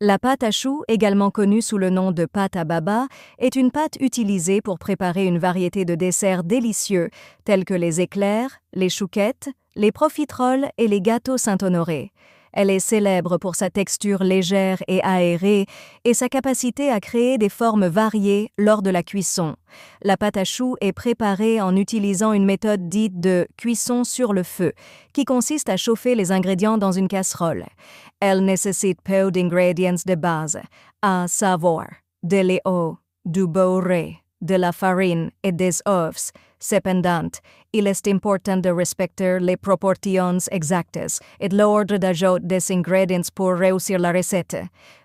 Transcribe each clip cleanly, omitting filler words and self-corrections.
La pâte à choux, également connue sous le nom de pâte à baba, est une pâte utilisée pour préparer une variété de desserts délicieux tels que les éclairs, les chouquettes, les profiteroles et les gâteaux Saint-Honoré. Elle est célèbre pour sa texture légère et aérée et sa capacité à créer des formes variées lors de la cuisson. La pâte à choux est préparée en utilisant une méthode dite de cuisson sur le feu, qui consiste à chauffer les ingrédients dans une casserole. Elle nécessite peu d'ingrédients de base, à savoir de l'eau, du beurre, de la farine et des œufs. Cependant, il est important de respecter les proportions exactes et l'ordre d'ajout des ingrédients pour réussir la recette.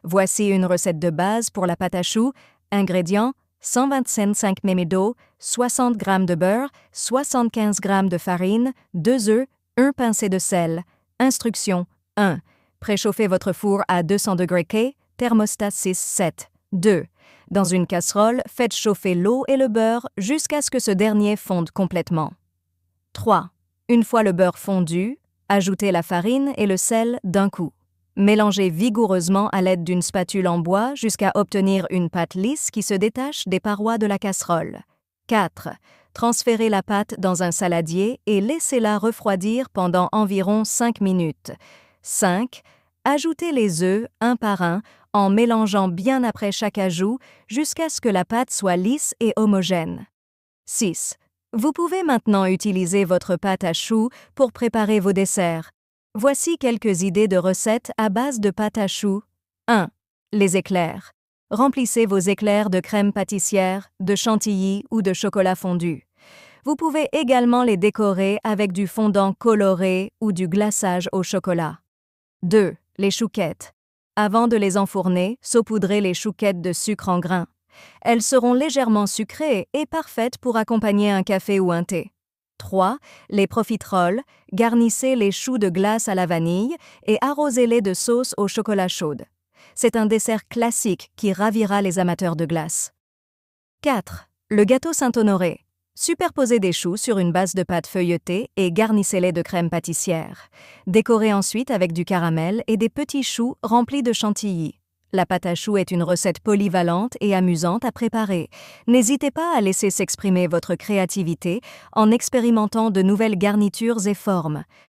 Voici une recette de base pour la pâte à choux. Ingrédients: 125 ml d'eau, 60 g de beurre, 75 g de farine, 2 œufs, 1 pincée de sel. Instruction 1. Préchauffez votre four à 200 degrés K, thermostat 6-7. 2. Dans une casserole, faites chauffer l'eau et le beurre jusqu'à ce que ce dernier fonde complètement. 3. Une fois le beurre fondu, ajoutez la farine et le sel d'un coup. Mélangez vigoureusement à l'aide d'une spatule en bois jusqu'à obtenir une pâte lisse qui se détache des parois de la casserole. 4. Transférez la pâte dans un saladier et laissez-la refroidir pendant environ 5 minutes. 5. Ajoutez les œufs un par un en mélangeant bien après chaque ajout jusqu'à ce que la pâte soit lisse et homogène. 6. Vous pouvez maintenant utiliser votre pâte à choux pour préparer vos desserts. Voici quelques idées de recettes à base de pâte à choux. 1. Les éclairs. Remplissez vos éclairs de crème pâtissière, de chantilly ou de chocolat fondu. Vous pouvez également les décorer avec du fondant coloré ou du glaçage au chocolat. 2. Les chouquettes. Avant de les enfourner, saupoudrez les chouquettes de sucre en grains. Elles seront légèrement sucrées et parfaites pour accompagner un café ou un thé. 3. Les profiteroles. Garnissez les choux de glace à la vanille et arrosez-les de sauce au chocolat chaude. C'est un dessert classique qui ravira les amateurs de glace. 4. Le gâteau Saint-Honoré. Superposez des choux sur une base de pâte feuilletée et garnissez-les de crème pâtissière. Décorez ensuite avec du caramel et des petits choux remplis de chantilly. La pâte à choux est une recette polyvalente et amusante à préparer. N'hésitez pas à laisser s'exprimer votre créativité en expérimentant de nouvelles garnitures et formes.